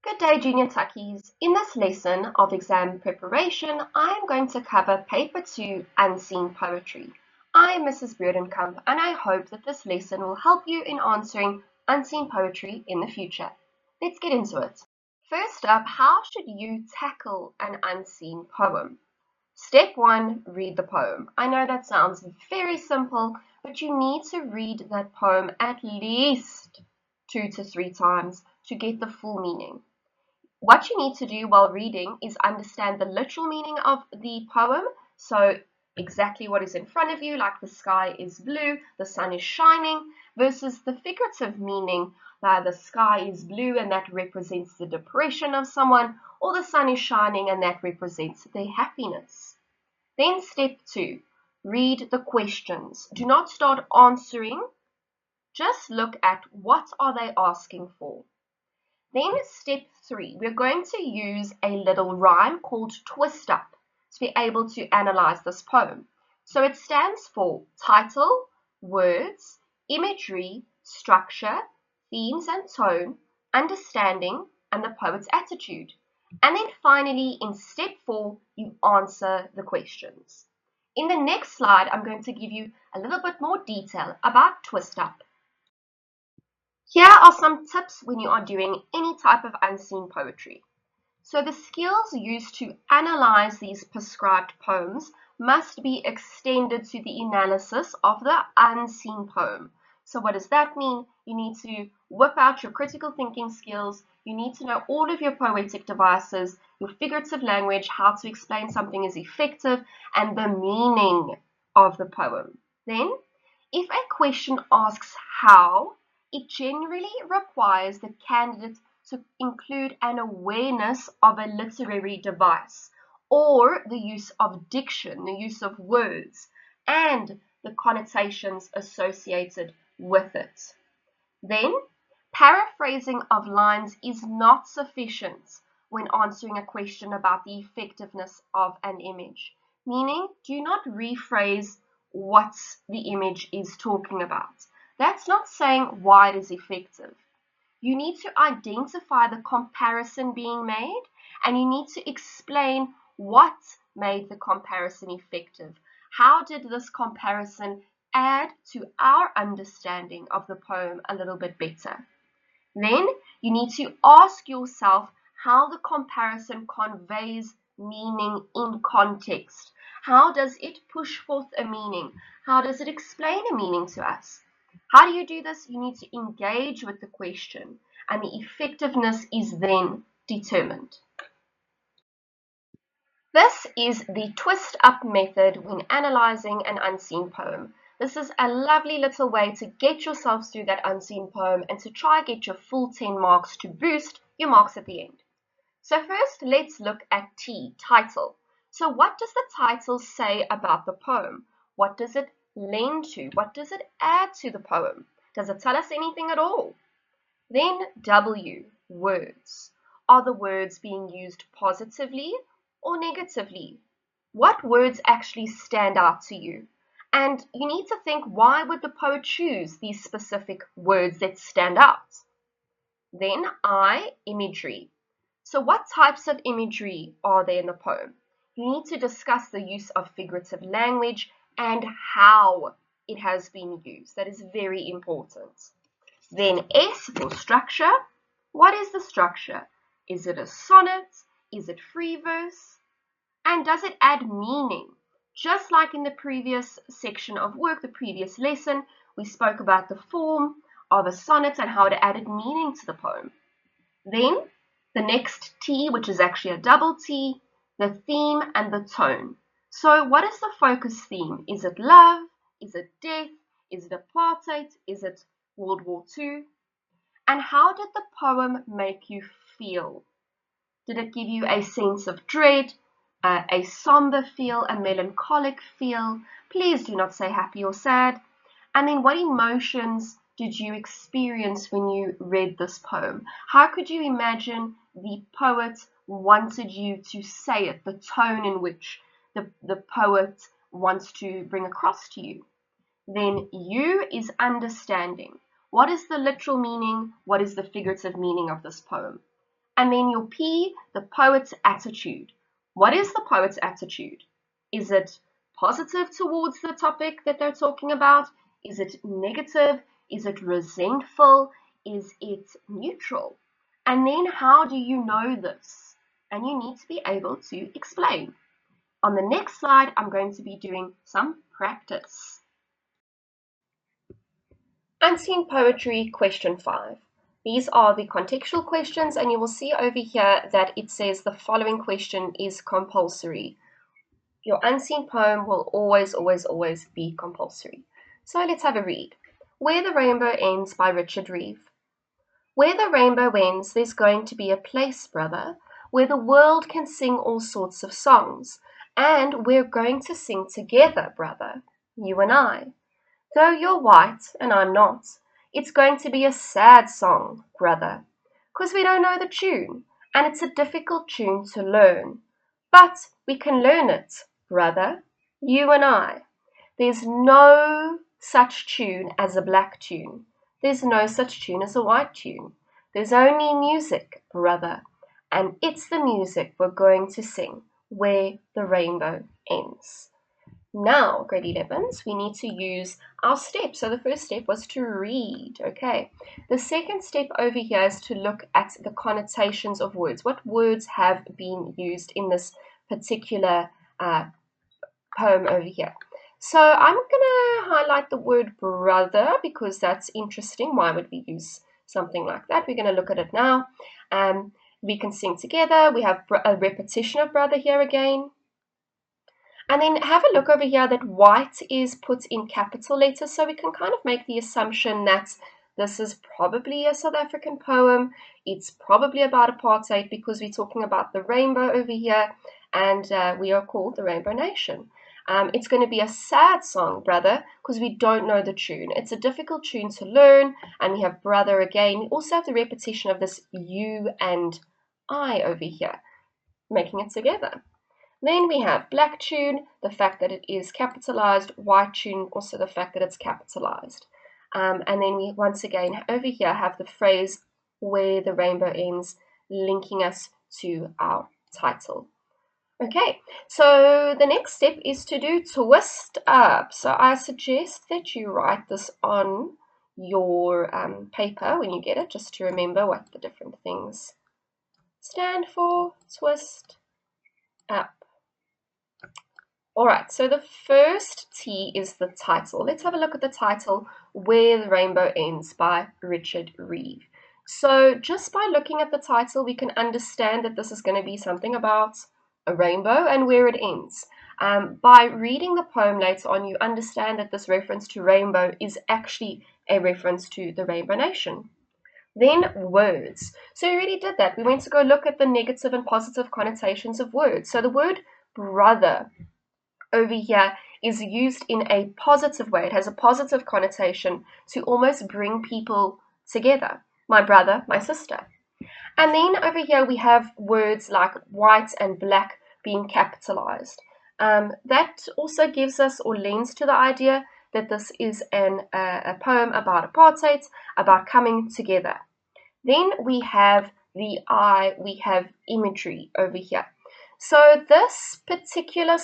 Good day, Junior Tuckies. In this lesson of exam preparation, I am going to cover Paper 2, Unseen Poetry. I am Mrs. Breedenkamp, and I hope that this lesson will help you in answering unseen poetry in the future. Let's get into it. First up, how should you tackle an unseen poem? Step 1, read the poem. I know that sounds very simple, but you need to read that poem at least 2 to 3 times to get the full meaning. What you need to do while reading is understand the literal meaning of the poem. So exactly what is in front of you, like the sky is blue, the sun is shining, versus the figurative meaning, the sky is blue and that represents the depression of someone, or the sun is shining and that represents their happiness. Then step 2, read the questions. Do not start answering. Just look at what are they asking for. Then step 3, we're going to use a little rhyme called twist up to be able to analyze this poem. So it stands for title, words, imagery, structure, themes and tone, understanding, and the poet's attitude. And then finally, in step 4, you answer the questions. In the next slide, I'm going to give you a little bit more detail about twist up. Here are some tips when you are doing any type of unseen poetry. So the skills used to analyze these prescribed poems must be extended to the analysis of the unseen poem. So what does that mean? You need to whip out your critical thinking skills. You need to know all of your poetic devices, your figurative language, how to explain something is effective, and the meaning of the poem. Then, if a question asks how, it generally requires the candidate to include an awareness of a literary device or the use of diction, the use of words, and the connotations associated with it. Then, paraphrasing of lines is not sufficient when answering a question about the effectiveness of an image, meaning do not rephrase what the image is talking about. That's not saying why it is effective. You need to identify the comparison being made, and you need to explain what made the comparison effective. How did this comparison add to our understanding of the poem a little bit better? Then you need to ask yourself how the comparison conveys meaning in context. How does it push forth a meaning? How does it explain a meaning to us? How do you do this? You need to engage with the question, and the effectiveness is then determined. This is the twist up method when analyzing an unseen poem. This is a lovely little way to get yourselves through that unseen poem and to try get your full 10 marks to boost your marks at the end. So first, let's look at T, title. So what does the title say about the poem? What does it lend to? What does it add to the poem? Does it tell us anything at all? Then W, words. Are the words being used positively or negatively? What words actually stand out to you? And you need to think, why would the poet choose these specific words that stand out? Then I, imagery. So what types of imagery are there in the poem? You need to discuss the use of figurative language and how it has been used. That is very important. Then S for structure. What is the structure? Is it a sonnet? Is it free verse? And does it add meaning? Just like in the previous section of work, the previous lesson, we spoke about the form of a sonnet and how it added meaning to the poem. Then the next T, which is actually a double T, the theme and the tone. So what is the focus theme? Is it love? Is it death? Is it apartheid? Is it World War II? And how did the poem make you feel? Did it give you a sense of dread, a somber feel, a melancholic feel? Please do not say happy or sad. And then what emotions did you experience when you read this poem? How could you imagine the poet wanted you to say it, the tone in which the poet wants to bring across to you? Then U is understanding. What is the literal meaning? What is the figurative meaning of this poem? And then your P, the poet's attitude. What is the poet's attitude? Is it positive towards the topic that they're talking about? Is it negative? Is it resentful? Is it neutral? And then how do you know this? And you need to be able to explain. On the next slide, I'm going to be doing some practice. Unseen Poetry, question 5. These are the contextual questions, and you will see over here that it says the following question is compulsory. Your unseen poem will always, always, always be compulsory. So let's have a read. Where the Rainbow Ends by Richard Reeve. Where the rainbow ends, there's going to be a place, brother, where the world can sing all sorts of songs, and we're going to sing together, brother, you and I. Though you're white and I'm not, it's going to be a sad song, brother, 'cause we don't know the tune, and it's a difficult tune to learn. But we can learn it, brother, you and I. There's no such tune as a black tune. There's no such tune as a white tune. There's only music, brother, and it's the music we're going to sing, Where the Rainbow Ends. Now, grade 11s, we need to use our steps. So the first step was to read, okay? The second step over here is to look at the connotations of words. What words have been used in this particular poem over here? So I'm going to highlight the word brother because that's interesting. Why would we use something like that? We're going to look at it now. We can sing together. We have a repetition of brother here again. And then have a look over here that white is put in capital letters, so we can kind of make the assumption that this is probably a South African poem. It's probably about apartheid because we're talking about the rainbow over here, and we are called the Rainbow Nation. It's going to be a sad song, brother, because we don't know the tune. It's a difficult tune to learn, and we have brother again. We also have the repetition of this you and I over here, making it together. Then we have black tune, the fact that it is capitalized, white tune, also the fact that it's capitalized. And then we once again over here have the phrase where the rainbow ends, linking us to our title. Okay, so the next step is to do twist up. So I suggest that you write this on your paper when you get it, just to remember what the different things stand for. Twist up. All right, so the first T is the title. Let's have a look at the title, Where the Rainbow Ends by Richard Reeve. So just by looking at the title, we can understand that this is going to be something about a rainbow and where it ends. By reading the poem later on, you understand that this reference to rainbow is actually a reference to the Rainbow Nation. Then words. So we already did that. We went to go look at the negative and positive connotations of words. So the word brother over here is used in a positive way. It has a positive connotation to almost bring people together. My brother, my sister. And then over here we have words like white and black being capitalized. That also gives us or lends to the idea that this is a poem about apartheid, about coming together. Then we have the I, we have imagery over here. So this particular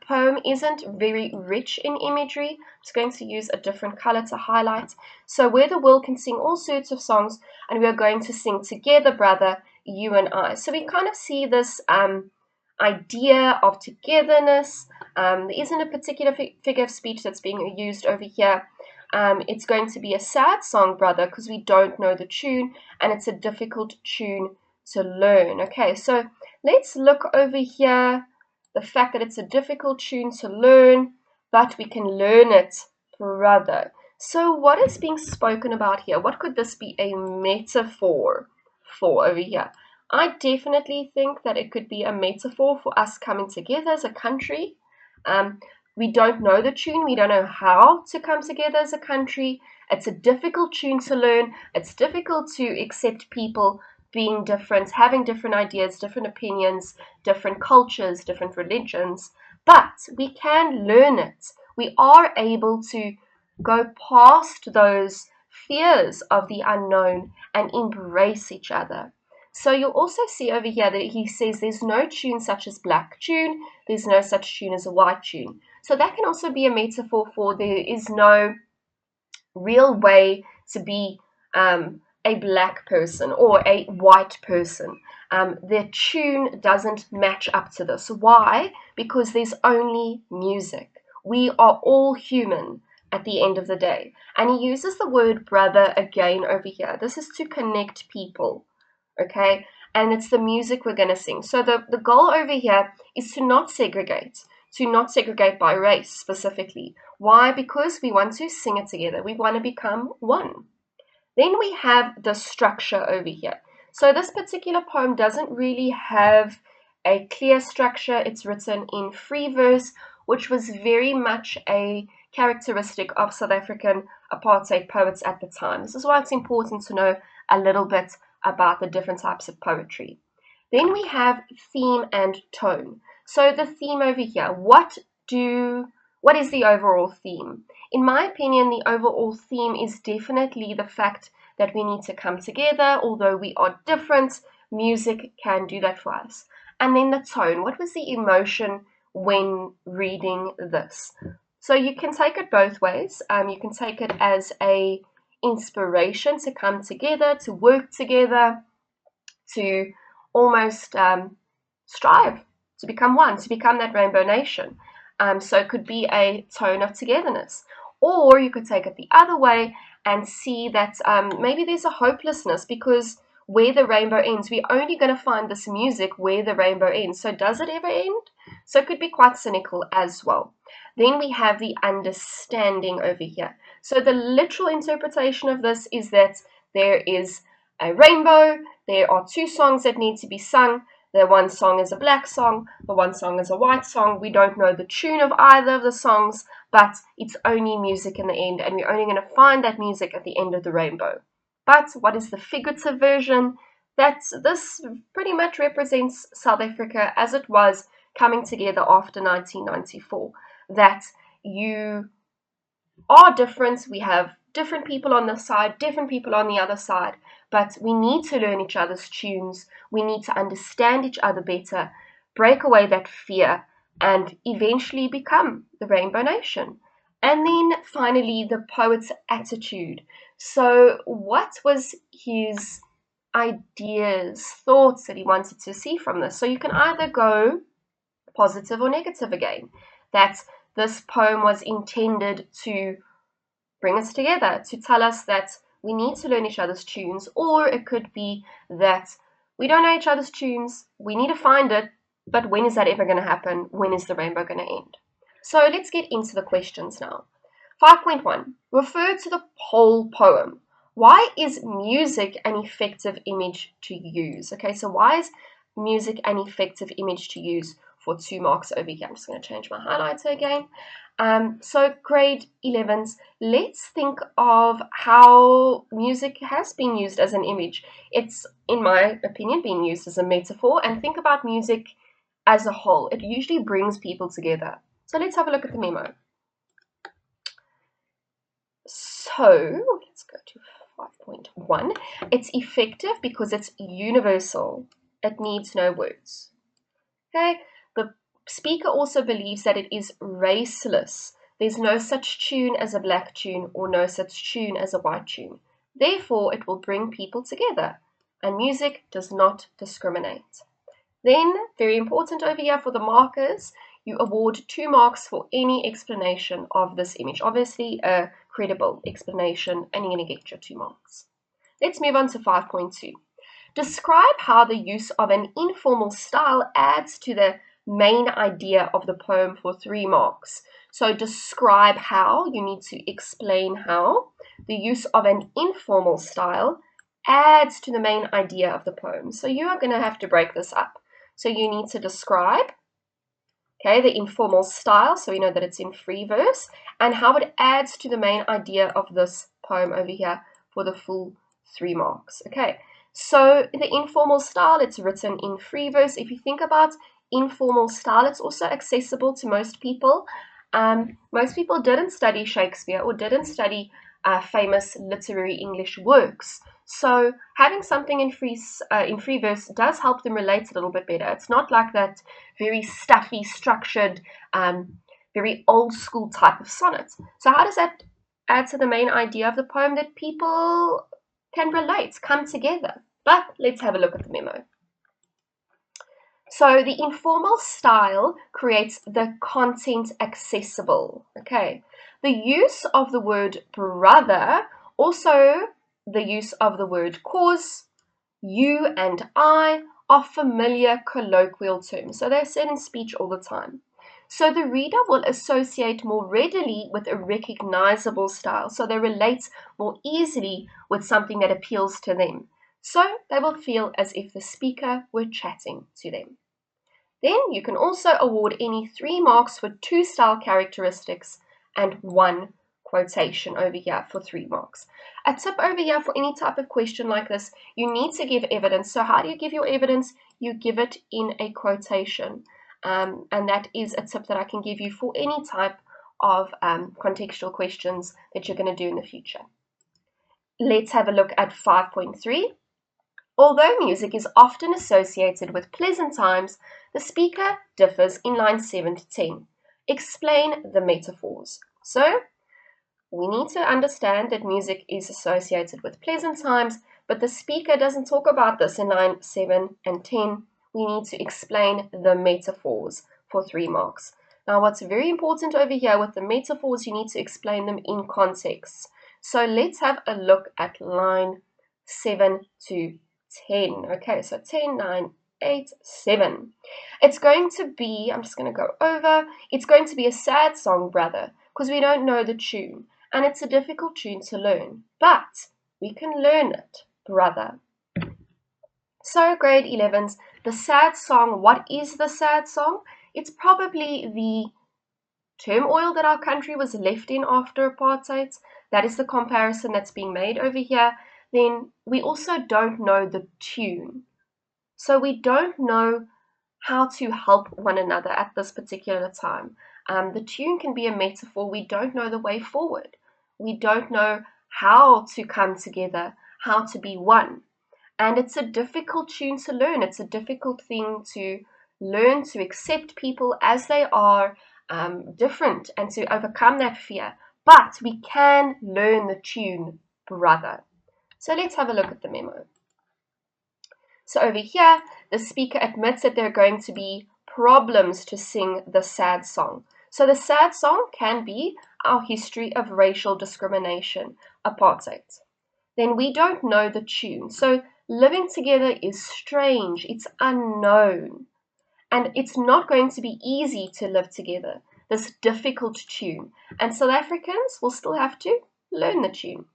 poem isn't very rich in imagery. I'm just going to use a different color to highlight. So where the world can sing all sorts of songs, and we are going to sing together, brother, you and I. So we kind of see this idea of togetherness. There isn't a particular figure of speech that's being used over here. It's going to be a sad song, brother, because we don't know the tune, and it's a difficult tune to learn. Okay, so let's look over here, the fact that it's a difficult tune to learn, but we can learn it, brother. So what is being spoken about here? What could this be a metaphor for over here? I definitely think that it could be a metaphor for us coming together as a country. We don't know the tune. We don't know how to come together as a country. It's a difficult tune to learn. It's difficult to accept people being different, having different ideas, different opinions, different cultures, different religions. But we can learn it. We are able to go past those fears of the unknown and embrace each other. So you'll also see over here that he says there's no tune such as black tune, there's no such tune as a white tune. So that can also be a metaphor for there is no real way to be a black person or a white person. Their tune doesn't match up to this. Why? Because there's only music. We are all human at the end of the day. And he uses the word brother again over here. This is to connect people, okay? And it's the music we're going to sing. So the goal over here is to not segregate by race specifically. Why? Because we want to sing it together. We want to become one. Then we have the structure over here. So this particular poem doesn't really have a clear structure. It's written in free verse, which was very much a characteristic of South African apartheid poets at the time. This is why it's important to know a little bit about the different types of poetry. Then we have theme and tone. So the theme over here, what is the overall theme? In my opinion, the overall theme is definitely the fact that we need to come together. Although we are different, music can do that for us. And then the tone, what was the emotion when reading this? So you can take it both ways. You can take it as a inspiration to come together, to work together, to almost strive to become one, to become that rainbow nation. So it could be a tone of togetherness. Or you could take it the other way and see that maybe there's a hopelessness because where the rainbow ends, we're only going to find this music where the rainbow ends. So does it ever end? So it could be quite cynical as well. Then we have the understanding over here. So the literal interpretation of this is that there is a rainbow, there are two songs that need to be sung. The one song is a black song, the one song is a white song. We don't know the tune of either of the songs, but it's only music in the end, and we're only going to find that music at the end of the rainbow. But what is the figurative version? That this pretty much represents South Africa as it was coming together after 1994. That you are different, we have different people on this side, different people on the other side, but we need to learn each other's tunes, we need to understand each other better, break away that fear, and eventually become the Rainbow Nation. And then finally, the poet's attitude. So what was his ideas, thoughts that he wanted to see from this? So you can either go positive or negative again, that this poem was intended to bring us together, to tell us that we need to learn each other's tunes, or it could be that we don't know each other's tunes, we need to find it, but when is that ever going to happen? When is the rainbow going to end? So let's get into the questions now. 5.1. Refer to the whole poem. Why is music an effective image to use? Okay, so why is music an effective image to use for 2 marks over here? I'm just going to change my highlighter again. So grade 11s, let's think of how music has been used as an image. It's, in my opinion, being used as a metaphor, and think about music as a whole. It usually brings people together. So let's have a look at the memo. So let's go to 5.1. It's effective because it's universal. It needs no words. Okay. The speaker also believes that it is raceless. There's no such tune as a black tune or no such tune as a white tune. Therefore, it will bring people together. And music does not discriminate. Then, very important over here for the markers, you award 2 marks for any explanation of this image. Obviously, a credible explanation, and you're going to get your 2 marks. Let's move on to 5.2. Describe how the use of an informal style adds to the main idea of the poem for 3 marks. So describe how, you need to explain how the use of an informal style adds to the main idea of the poem. So you are going to have to break this up. So you need to describe, okay, the informal style, so we know that it's in free verse, and how it adds to the main idea of this poem over here for the full 3 marks. Okay, so the informal style, it's written in free verse. If you think about informal style, it's also accessible to most people. Most people didn't study Shakespeare or didn't study famous literary English works. So having something in free verse does help them relate a little bit better. It's not like that very stuffy, structured, very old school type of sonnet. So how does that add to the main idea of the poem? That people can relate, come together. But let's have a look at the memo. So the informal style creates the content accessible. Okay. The use of the word brother, also the use of the word cause, you and I are familiar colloquial terms. So they're said in speech all the time. So the reader will associate more readily with a recognizable style. So they relate more easily with something that appeals to them. So they will feel as if the speaker were chatting to them. Then you can also award any 3 marks for 2 style characteristics and 1 quotation over here for 3 marks. A tip over here for any type of question like this, you need to give evidence. So how do you give your evidence? You give it in a quotation. And that is a tip that I can give you for any type of contextual questions that you're going to do in the future. Let's have a look at 5.3. Although music is often associated with pleasant times, the speaker differs in line 7 to 10. Explain the metaphors. So, we need to understand that music is associated with pleasant times, but the speaker doesn't talk about this in line 7 and 10. We need to explain the metaphors for 3 marks. Now, what's very important over here with the metaphors, you need to explain them in context. So let's have a look at line 7 to 10. Okay, so 10, 9, 8, 7. It's going to be, I'm just going to go over, it's going to be a sad song, brother, because we don't know the tune. And it's a difficult tune to learn, but we can learn it, brother. So grade 11s, the sad song, what is the sad song? It's probably the turmoil that our country was left in after apartheid. That is the comparison that's being made over here. Then we also don't know the tune. So we don't know how to help one another at this particular time. The tune can be a metaphor. We don't know the way forward. We don't know how to come together, how to be one. And it's a difficult tune to learn. It's a difficult thing to learn, to accept people as they are, different, and to overcome that fear. But we can learn the tune, brother. So let's have a look at the memo. So over here, the speaker admits that there are going to be problems to sing the sad song. So the sad song can be our history of racial discrimination, apartheid. Then we don't know the tune. So living together is strange, it's unknown. And it's not going to be easy to live together, this difficult tune. And South Africans will still have to learn the tune.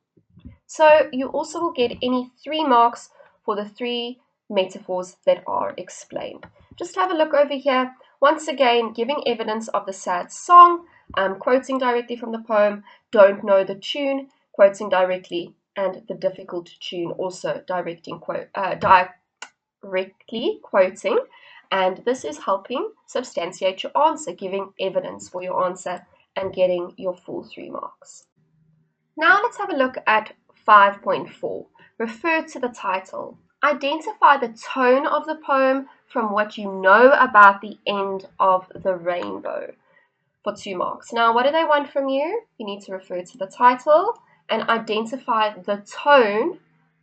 So you also will get any 3 marks for the 3 metaphors that are explained. Just have a look over here. Once again, giving evidence of the sad song, quoting directly from the poem, don't know the tune, quoting directly, and the difficult tune also directly quoting. And this is helping substantiate your answer, giving evidence for your answer and getting your full 3 marks. Now let's have a look at 5.4. Refer to the title. Identify the tone of the poem from what you know about the end of the rainbow for 2 marks. Now, what do they want from you? You need to refer to the title and identify the tone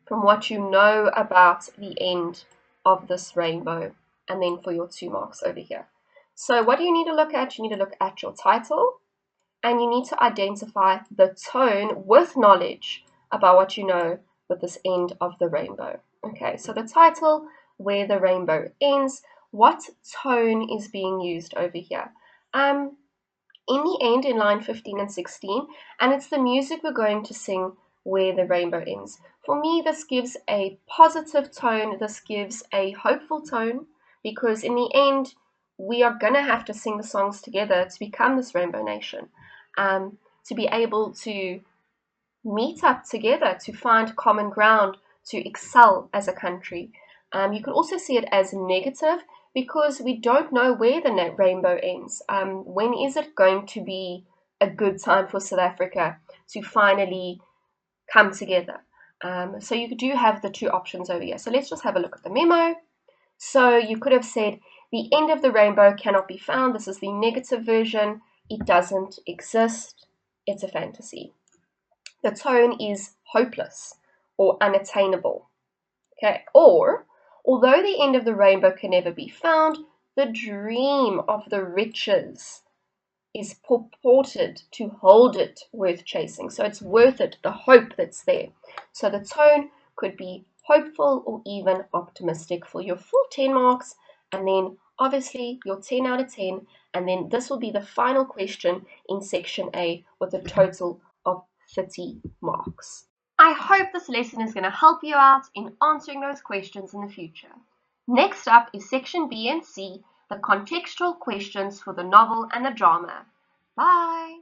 from what you know about the end of this rainbow, and then for your 2 marks over here. So what do you need to look at? You need to look at your title, and you need to identify the tone with knowledge about what you know with this end of the rainbow. Okay, so the title, where the rainbow ends, what tone is being used over here? In the end, in line 15 and 16, and it's the music we're going to sing where the rainbow ends. For me, this gives a positive tone, this gives a hopeful tone, because in the end, we are going to have to sing the songs together to become this rainbow nation, to be able to meet up together, to find common ground, to excel as a country. You can also see it as negative because we don't know where the rainbow ends. When is it going to be a good time for South Africa to finally come together? So you do have the two options over here. So let's just have a look at the memo. So you could have said, the end of the rainbow cannot be found. This is the negative version. It doesn't exist. It's a fantasy. The tone is hopeless or unattainable. Okay, or although the end of the rainbow can never be found, the dream of the riches is purported to hold it worth chasing. So it's worth it, the hope that's there. So the tone could be hopeful or even optimistic for your full 10 marks, and then obviously your 10 out of 10, and then this will be the final question in section A with a total of 30 marks. I hope this lesson is going to help you out in answering those questions in the future. Next up is section B and C, the contextual questions for the novel and the drama. Bye!